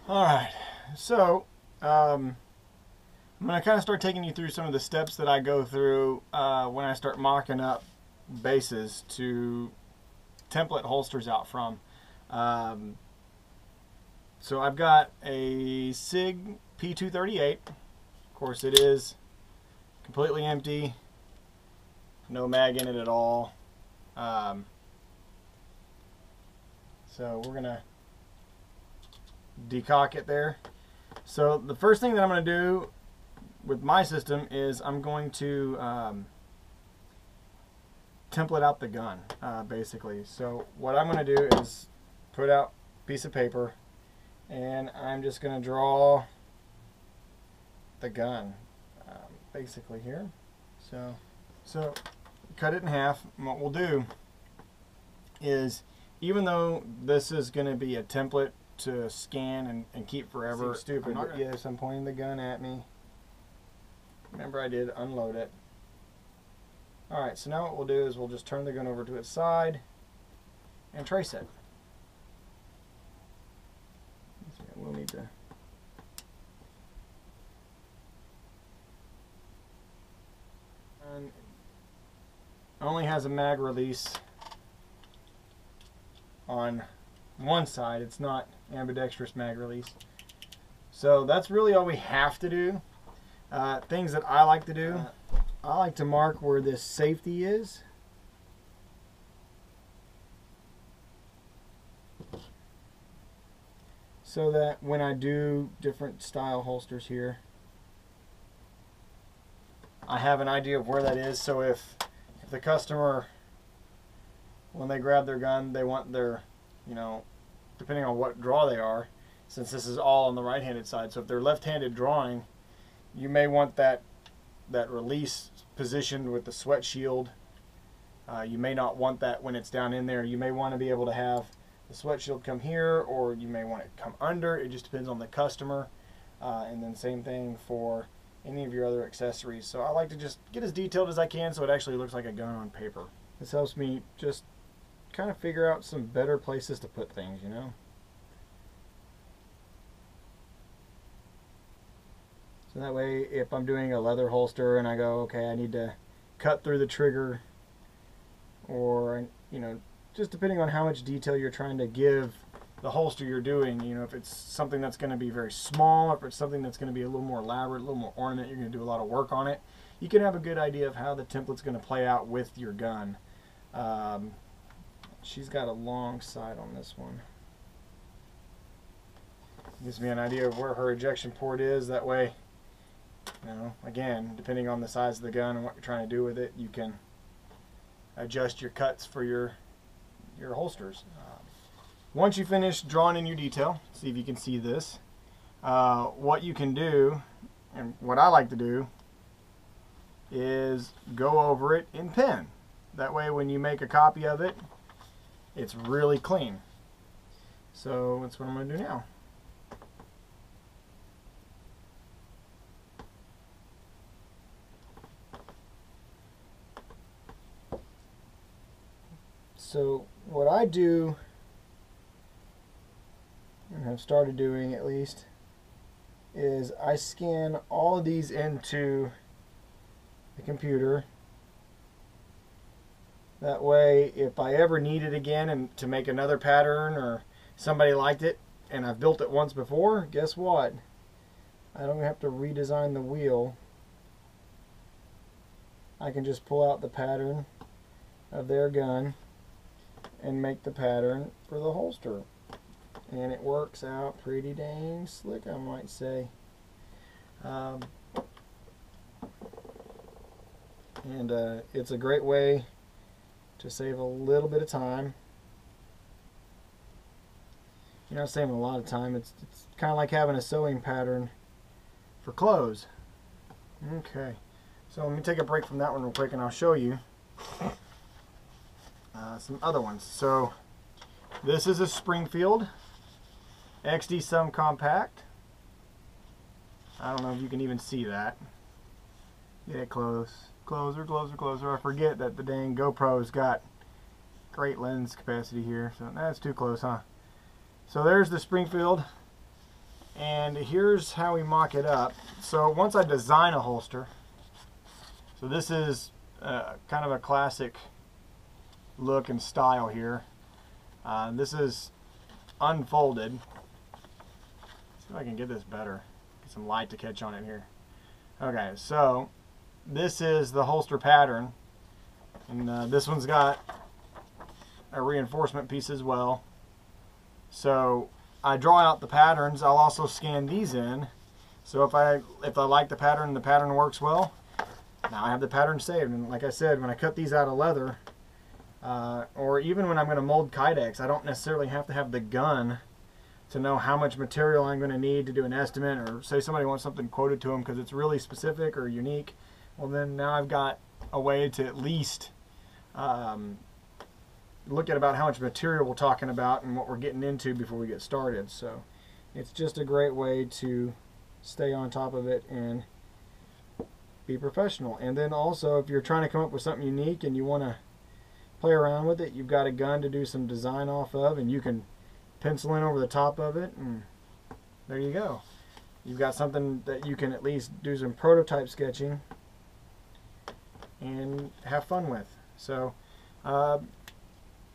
Alright, so I'm going to kind of start taking you through some of the steps that I go through when I start mocking up bases to template holsters out from. So I've got a SIG P238. Of course, it is completely empty, no mag in it at all. So we're going to decock it there. So the first thing that I'm going to do with my system is I'm going to template out the gun, basically. So what I'm going to do is put out a piece of paper and I'm just going to draw the gun basically here. So cut it in half. And what we'll do is, even though this is going to be a template to scan and keep forever. Seems stupid, but yes, I'm pointing the gun at me. Remember, I did unload it. Alright, so now what we'll do is we'll just turn the gun over to its side and trace it. We'll need to. And it only has a mag release on one side. It's not ambidextrous mag release. So that's really all we have to do. Things that I like to do, I like to mark where this safety is. So that when I do different style holsters here, I have an idea of where that is. So if the customer, when they grab their gun, they want their, depending on what draw they are, since this is all on the right-handed side. So if they're left-handed drawing, you may want that release positioned with the sweat shield. You may not want that when it's down in there. You may want to be able to have the sweat shield come here, or you may want it come under. It just depends on the customer. And then same thing for any of your other accessories. So I like to just get as detailed as I can so it actually looks like a gun on paper. This helps me just kind of figure out some better places to put things, So that way, if I'm doing a leather holster and I go, okay, I need to cut through the trigger, or, just depending on how much detail you're trying to give the holster you're doing, if it's something that's going to be very small, if it's something that's going to be a little more elaborate, a little more ornament, you're going to do a lot of work on it, you can have a good idea of how the template's going to play out with your gun. She's got a long sight on this one. Gives me an idea of where her ejection port is. That way, again, depending on the size of the gun and what you're trying to do with it, you can adjust your cuts for your holsters. Once you finish drawing in your detail, see if you can see this, what you can do, and what I like to do, is go over it in pen. That way when you make a copy of it, it's really clean. So that's what I'm going to do now. So what I do, and have started doing at least, is I scan all of these into the computer. That way, if I ever need it again and to make another pattern, or somebody liked it and I've built it once before, guess what? I don't have to redesign the wheel. I can just pull out the pattern of their gun and make the pattern for the holster. And it works out pretty dang slick, I might say. It's a great way to save a little bit of time. You're not saving a lot of time. It's kind of like having a sewing pattern for clothes. Okay, so let me take a break from that one real quick and I'll show you some other ones. So this is a Springfield XD Sum Compact. I don't know if you can even see that. Get close. Closer, closer, closer. I forget that the dang GoPro's got great lens capacity here. So that's too close, huh? So there's the Springfield And here's how we mock it up. So once I design a holster, so this is kind of a classic look and style here. This is unfolded. See if I can get this better. Get some light to catch on it here. Okay, so this is the holster pattern, and this one's got a reinforcement piece as well. So I draw out the patterns. I'll also scan these in. So if I like the pattern and the pattern works well, now I have the pattern saved. And like I said, when I cut these out of leather, or even when I'm going to mold Kydex, I don't necessarily have to have the gun to know how much material I'm going to need to do an estimate, or say somebody wants something quoted to them because it's really specific or unique. Well, then now I've got a way to at least look at about how much material we're talking about and what we're getting into before we get started. So it's just a great way to stay on top of it and be professional. And then also, if you're trying to come up with something unique and you want to play around with it, you've got a gun to do some design off of, and you can pencil in over the top of it, and there you go. You've got something that you can at least do some prototype sketching and have fun with. So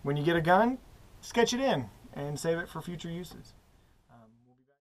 when you get a gun, sketch it in and save it for future uses.